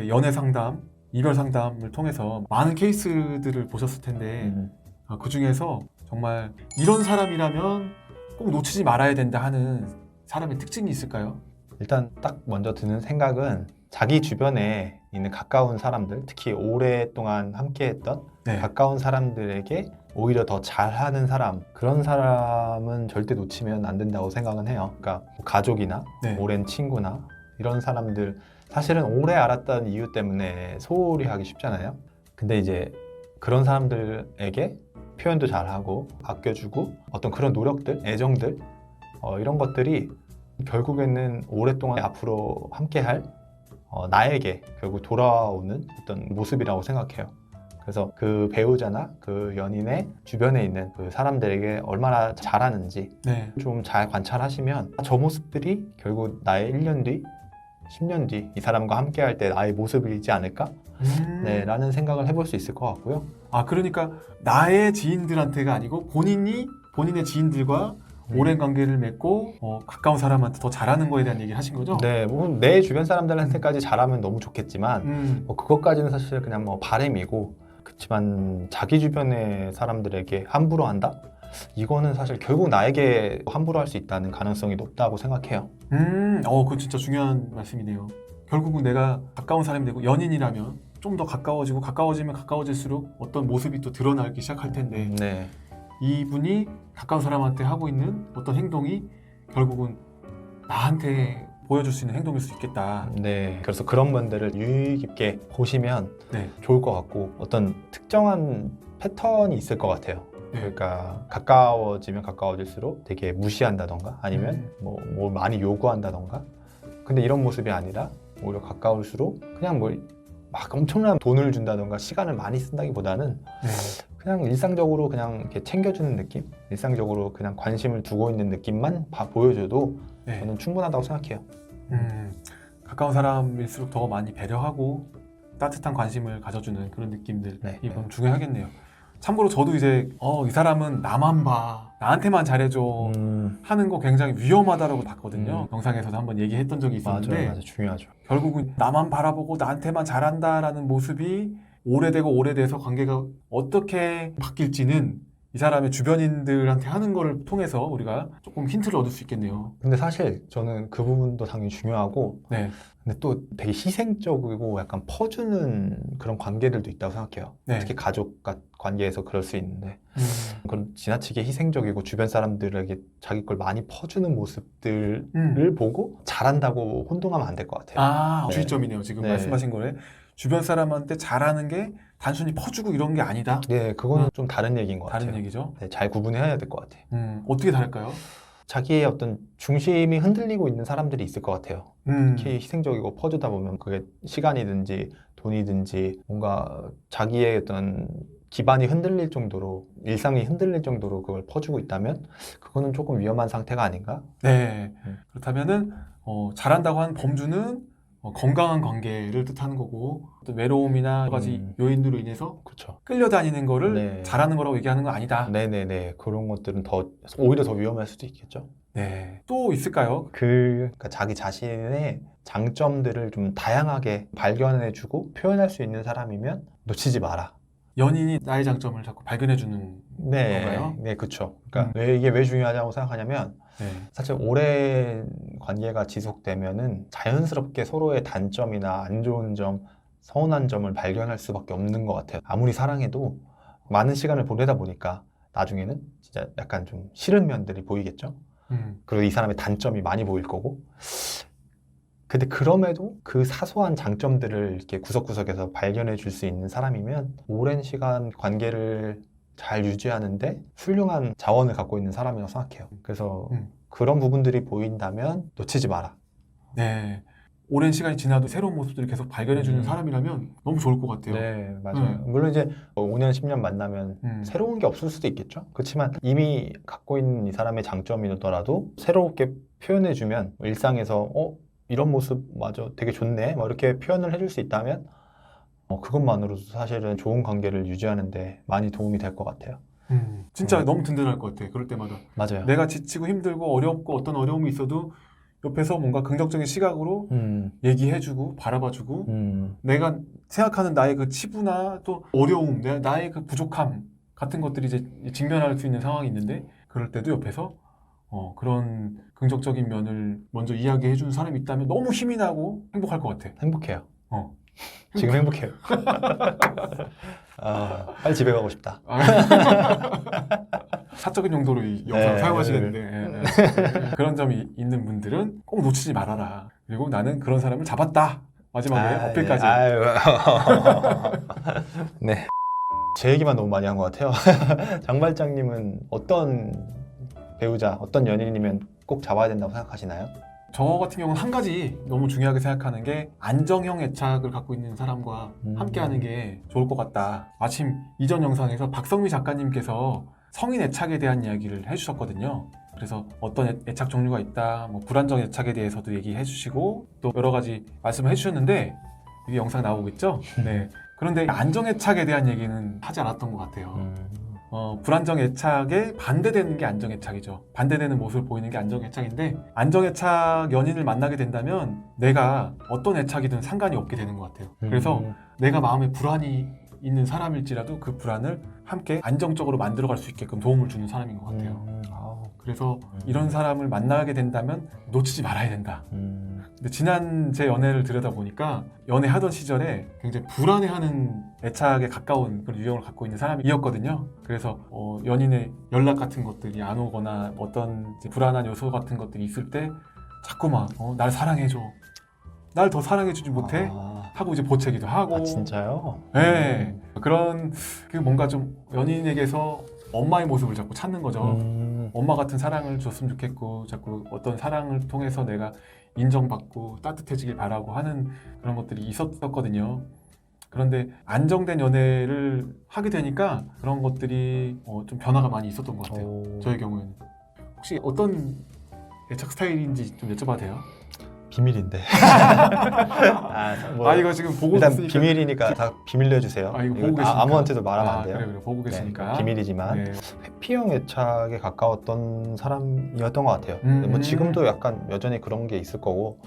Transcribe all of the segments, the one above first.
연애 상담, 이별 상담을 통해서 많은 케이스들을 보셨을 텐데 그 중에서 정말 이런 사람이라면 꼭 놓치지 말아야 된다 하는 사람의 특징이 있을까요? 일단 딱 먼저 드는 생각은 자기 주변에 있는 가까운 사람들, 특히 오랫동안 함께했던 네. 가까운 사람들에게 오히려 더 잘하는 사람, 그런 사람은 절대 놓치면 안 된다고 생각은 해요. 그러니까 가족이나 네. 오랜 친구나 이런 사람들, 사실은 오래 알았다는 이유 때문에 소홀히 하기 쉽잖아요. 근데 이제 그런 사람들에게 표현도 잘하고 아껴주고 어떤 그런 노력들, 애정들 이런 것들이 결국에는 오랫동안 앞으로 함께할 나에게 결국 돌아오는 어떤 모습이라고 생각해요. 그래서 그 배우자나 그 연인의 주변에 있는 그 사람들에게 얼마나 잘하는지 네. 좀 잘 관찰하시면 저 모습들이 결국 나의 1년 뒤, 10년 뒤 이 사람과 함께 할 때 나의 모습이지 않을까? 네, 라는 생각을 해볼 수 있을 것 같고요. 그러니까 나의 지인들한테가 아니고 본인이 본인의 지인들과 오랜 관계를 맺고 가까운 사람한테 더 잘하는 거에 대한 얘기를 하신 거죠? 네, 뭐 내 주변 사람들한테까지 잘하면 너무 좋겠지만 뭐 그것까지는 사실 그냥 뭐 바람이고, 그렇지만 자기 주변의 사람들에게 함부로 한다? 이거는 사실 결국 나에게 함부로 할 수 있다는 가능성이 높다고 생각해요. 그거 진짜 중요한 말씀이네요. 결국은 내가 가까운 사람이 되고 연인이라면 좀 더 가까워지고 가까워지면 가까워질수록 어떤 모습이 또 드러나기 시작할 텐데 네, 이분이 가까운 사람한테 하고 있는 어떤 행동이 결국은 나한테 보여줄 수 있는 행동일 수 있겠다. 네. 그래서 그런 분들을 유의 깊게 보시면 네. 좋을 것 같고, 어떤 특정한 패턴이 있을 것 같아요. 네. 그러니까 가까워지면 가까워질수록 되게 무시한다던가 아니면 뭐 많이 요구한다던가. 근데 이런 모습이 아니라 오히려 가까울수록 그냥 뭐 막 엄청난 돈을 준다던가 시간을 많이 쓴다기보다는 네. 그냥 일상적으로 그냥 이렇게 챙겨주는 느낌, 일상적으로 그냥 관심을 두고 있는 느낌만 보여줘도 네. 저는 충분하다고 생각해요. 가까운 사람일수록 더 많이 배려하고 따뜻한 관심을 가져주는 그런 느낌들이 네. 중요하겠네요. 참고로 저도 이제 이 사람은 나만 봐, 나한테만 잘해줘 하는 거 굉장히 위험하다고 봤거든요. 영상에서도 한번 얘기했던 적이 있었는데 맞아요, 중요하죠. 결국은 나만 바라보고 나한테만 잘한다라는 모습이 오래되고 오래돼서 관계가 어떻게 바뀔지는 이 사람의 주변인들한테 하는 거를 통해서 우리가 조금 힌트를 얻을 수 있겠네요. 근데 사실 저는 그 부분도 당연히 중요하고, 네. 근데 또 되게 희생적이고 약간 퍼주는 그런 관계들도 있다고 생각해요. 네. 특히 가족 관계에서 그럴 수 있는데, 그런 지나치게 희생적이고 주변 사람들에게 자기 걸 많이 퍼주는 모습들을 보고 잘한다고 혼동하면 안 될 것 같아요. 네. 주의점이네요. 지금 네. 말씀하신 거에 주변 사람한테 잘하는 게 단순히 퍼주고 이런 게 아니다. 네, 그거는 좀 다른 얘기인 것 다른 같아요. 얘기죠. 네, 잘 구분해야 될 것 같아요. 어떻게 다를까요? 자기의 어떤 중심이 흔들리고 있는 사람들이 있을 것 같아요. 특히 희생적이고 퍼주다 보면 그게 시간이든지 돈이든지 뭔가 자기의 어떤 기반이 흔들릴 정도로, 일상이 흔들릴 정도로 그걸 퍼주고 있다면 그거는 조금 위험한 상태가 아닌가? 네. 그렇다면은 잘한다고 하는 범주는 건강한 관계를 뜻하는 거고 어떤 외로움이나 여러 가지 요인으로 인해서 그렇죠. 끌려다니는 거를 네. 잘하는 거라고 얘기하는 건 아니다. 네네네. 그런 것들은 오히려 더 위험할 수도 있겠죠. 네. 또 있을까요? 그러니까 자기 자신의 장점들을 좀 다양하게 발견해주고 표현할 수 있는 사람이면 놓치지 마라. 연인이 나의 장점을 자꾸 발견해주는 건가요? 네, 그렇죠. 그러니까 이게 왜 중요하다고 생각하냐면 네. 사실 오랜 관계가 지속되면은 자연스럽게 서로의 단점이나 안 좋은 점, 서운한 점을 발견할 수밖에 없는 것 같아요. 아무리 사랑해도 많은 시간을 보내다 보니까 나중에는 진짜 약간 좀 싫은 면들이 보이겠죠. 그리고 이 사람의 단점이 많이 보일 거고. 근데 그럼에도 그 사소한 장점들을 이렇게 구석구석에서 발견해 줄 수 있는 사람이면 오랜 시간 관계를 잘 유지하는데 훌륭한 자원을 갖고 있는 사람이라고 생각해요. 그래서 그런 부분들이 보인다면 놓치지 마라. 네. 오랜 시간이 지나도 새로운 모습들을 계속 발견해주는 사람이라면 너무 좋을 것 같아요. 네, 맞아요. 물론 이제 5년, 10년 만나면 새로운 게 없을 수도 있겠죠. 그렇지만 이미 갖고 있는 이 사람의 장점이더라도 새롭게 표현해주면 일상에서 이런 모습 맞아 되게 좋네 뭐 이렇게 표현을 해줄 수 있다면 그것만으로도 사실은 좋은 관계를 유지하는데 많이 도움이 될 것 같아요. 진짜 너무 든든할 것 같아. 그럴 때마다 맞아요. 내가 지치고 힘들고 어렵고 어떤 어려움이 있어도 옆에서 뭔가 긍정적인 시각으로 얘기해주고 바라봐주고 내가 생각하는 나의 그 치부나 또 어려움, 나의 그 부족함 같은 것들이 이제 직면할 수 있는 상황이 있는데 그럴 때도 옆에서 그런 긍정적인 면을 먼저 이야기해주는 사람이 있다면 너무 힘이 나고 행복할 것 같아. 행복해요. 어. 지금 행복해요. 아, 빨리 집에 가고 싶다. 사적인 용도로 이 영상을 네, 사용하시겠는데 그런 점이 있는 분들은 꼭 놓치지 말아라. 그리고 나는 그런 사람을 잡았다. 마지막에 어필까지. 네. 제 얘기만 너무 많이 한 것 같아요. 장발장님은 어떤 배우자, 어떤 연인이면 꼭 잡아야 된다고 생각하시나요? 저 같은 경우는 한 가지 너무 중요하게 생각하는 게 안정형 애착을 갖고 있는 사람과 함께하는 게 좋을 것 같다. 마침 이전 영상에서 박성미 작가님께서 성인 애착에 대한 이야기를 해주셨거든요. 그래서 어떤 애착 종류가 있다, 뭐 불안정 애착에 대해서도 얘기해 주시고 또 여러 가지 말씀을 해주셨는데 이게 영상 나오겠죠? 네. 그런데 안정 애착에 대한 얘기는 하지 않았던 것 같아요. 불안정 애착에 반대되는 게 안정 애착이죠. 반대되는 모습을 보이는 게 안정 애착인데 안정 애착 연인을 만나게 된다면 내가 어떤 애착이든 상관이 없게 되는 것 같아요. 그래서 내가 마음에 불안이 있는 사람일지라도 그 불안을 함께 안정적으로 만들어갈 수 있게끔 도움을 주는 사람인 것 같아요. 그래서 이런 사람을 만나게 된다면 놓치지 말아야 된다. 근데 지난 제 연애를 들여다보니까 연애하던 시절에 굉장히 불안해하는 애착에 가까운 그런 유형을 갖고 있는 사람이었거든요. 그래서 연인의 연락 같은 것들이 안 오거나 어떤 이제 불안한 요소 같은 것들이 있을 때 자꾸 막 날 사랑해줘, 날 더 사랑해주지 못해 하고 이제 보채기도 하고. 아, 진짜요? 네. 그런 그 뭔가 좀 연인에게서 엄마의 모습을 자꾸 찾는 거죠. 엄마 같은 사랑을 줬으면 좋겠고 자꾸 어떤 사랑을 통해서 내가 인정받고 따뜻해지길 바라고 하는 그런 것들이 있었거든요. 그런데 안정된 연애를 하게 되니까 그런 것들이 좀 변화가 많이 있었던 것 같아요. 저의 경우에는. 혹시 어떤 애착 스타일인지 좀 여쭤봐도 돼요? 비밀인데. 이거 지금 보고 일단 있으니까. 비밀이니까 다 비밀로 해주세요. 이거 보고 계시니까. 아무한테도 말하면 안 돼요. 그래, 보고 계시니까. 네, 비밀이지만 네. 회피형 애착에 가까웠던 사람이었던 것 같아요. 뭐 지금도 약간 여전히 그런 게 있을 거고,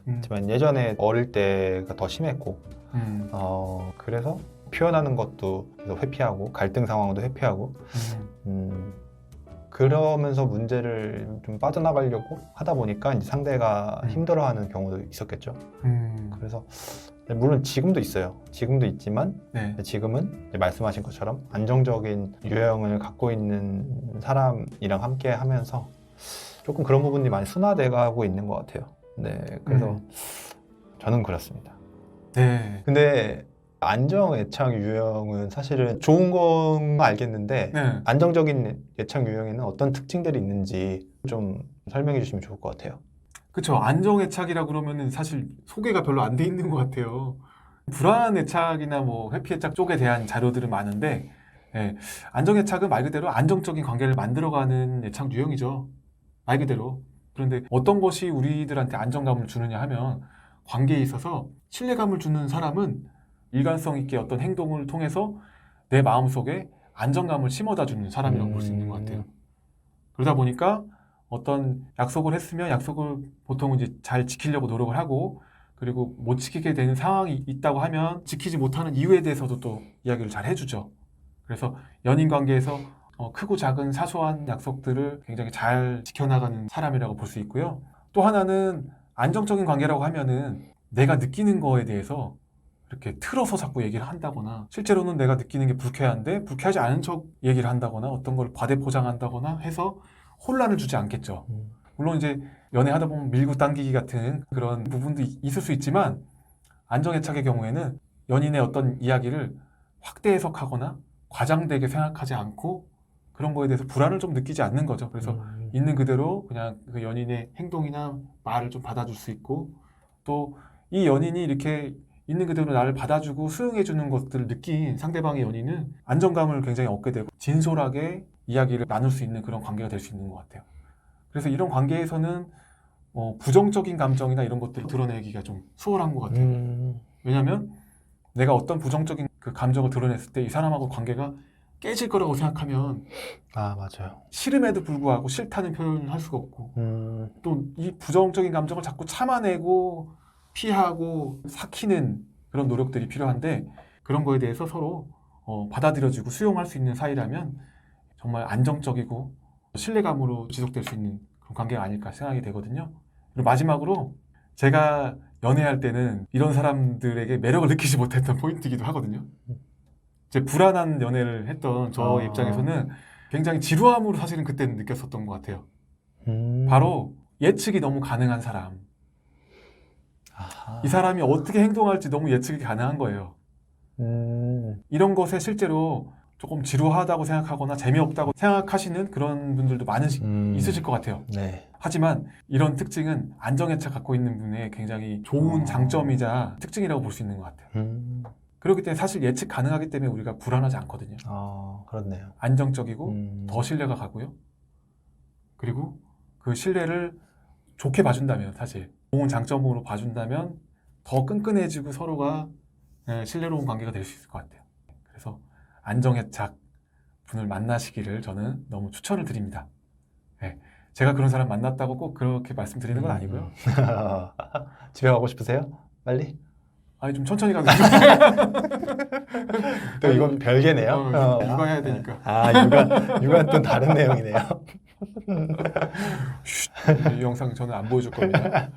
하지만 예전에 어릴 때가 더 심했고, 그래서 표현하는 것도 계속 회피하고 갈등 상황도 회피하고, 그러면서 문제를 좀 빠져나가려고 하다 보니까 이제 상대가 힘들어하는 경우도 있었겠죠. 그래서 물론 지금도 있어요. 지금도 있지만 네. 지금은 이제 말씀하신 것처럼 안정적인 유형을 갖고 있는 사람이랑 함께 하면서 조금 그런 부분이 많이 순화돼가고 있는 것 같아요. 네, 그래서 저는 그렇습니다. 네. 근데 안정 애착 유형은 사실은 좋은 건 알겠는데 네. 안정적인 애착 유형에는 어떤 특징들이 있는지 좀 설명해 주시면 좋을 것 같아요. 그쵸. 안정 애착이라 그러면은 사실 소개가 별로 안 돼 있는 것 같아요. 불안 애착이나 뭐 회피 애착 쪽에 대한 자료들은 많은데, 안정 애착은 말 그대로 안정적인 관계를 만들어가는 애착 유형이죠. 말 그대로. 그런데 어떤 것이 우리들한테 안정감을 주느냐 하면 관계에 있어서 신뢰감을 주는 사람은 일관성 있게 어떤 행동을 통해서 내 마음속에 안정감을 심어다 주는 사람이라고 볼 수 있는 것 같아요. 그러다 보니까 어떤 약속을 했으면 약속을 보통 이제 잘 지키려고 노력을 하고, 그리고 못 지키게 되는 상황이 있다고 하면 지키지 못하는 이유에 대해서도 또 이야기를 잘 해주죠. 그래서 연인 관계에서 크고 작은 사소한 약속들을 굉장히 잘 지켜나가는 사람이라고 볼 수 있고요. 또 하나는 안정적인 관계라고 하면은 내가 느끼는 거에 대해서 이렇게 틀어서 자꾸 얘기를 한다거나, 실제로는 내가 느끼는 게 불쾌한데 불쾌하지 않은 척 얘기를 한다거나 어떤 걸 과대포장한다거나 해서 혼란을 주지 않겠죠. 물론 이제 연애하다 보면 밀고 당기기 같은 그런 부분도 있을 수 있지만, 안정애착의 경우에는 연인의 어떤 이야기를 확대 해석하거나 과장되게 생각하지 않고 그런 거에 대해서 불안을 좀 느끼지 않는 거죠. 그래서 있는 그대로 그냥 그 연인의 행동이나 말을 좀 받아줄 수 있고, 또 이 연인이 이렇게 있는 그대로 나를 받아주고 수용해주는 것들을 느낀 상대방의 연인은 안정감을 굉장히 얻게 되고 진솔하게 이야기를 나눌 수 있는 그런 관계가 될 수 있는 것 같아요. 그래서 이런 관계에서는 부정적인 감정이나 이런 것들을 드러내기가 좀 수월한 것 같아요. 왜냐하면 내가 어떤 부정적인 그 감정을 드러냈을 때 이 사람하고 관계가 깨질 거라고 생각하면 아, 맞아요. 싫음에도 불구하고 싫다는 표현을 할 수가 없고 또 이 부정적인 감정을 자꾸 참아내고 피하고 삭히는 그런 노력들이 필요한데 그런 거에 대해서 서로 받아들여주고 수용할 수 있는 사이라면 정말 안정적이고 신뢰감으로 지속될 수 있는 그런 관계가 아닐까 생각이 되거든요. 그리고 마지막으로 제가 연애할 때는 이런 사람들에게 매력을 느끼지 못했던 포인트이기도 하거든요. 이제 불안한 연애를 했던 저 아. 입장에서는 굉장히 지루함으로 사실은 그때는 느꼈었던 것 같아요. 음. 바로 예측이 너무 가능한 사람. 아하. 이 사람이 어떻게 행동할지 너무 예측이 가능한 거예요. 이런 것에 실제로 조금 지루하다고 생각하거나 재미없다고 생각하시는 그런 분들도 있으실 것 같아요. 네. 하지만 이런 특징은 안정애착 갖고 있는 분의 굉장히 좋은 장점이자 특징이라고 볼 수 있는 것 같아요. 그렇기 때문에 사실 예측 가능하기 때문에 우리가 불안하지 않거든요. 아, 그렇네요. 안정적이고 더 신뢰가 가고요. 그리고 그 신뢰를 좋게 봐준다면 사실 좋은 장점으로 봐준다면 더 끈끈해지고 서로가 신뢰로운 관계가 될 수 있을 것 같아요. 그래서 안정애착 분을 만나시기를 저는 너무 추천을 드립니다. 네. 제가 그런 사람 만났다고 꼭 그렇게 말씀드리는 건 아니고요. 집에 가고 싶으세요? 빨리? 아니 좀 천천히 가면 좋죠. 또 이건 별개네요. 육아해야 되니까. 육아는 또 다른 내용이네요. 이 영상 저는 안 보여줄 겁니다.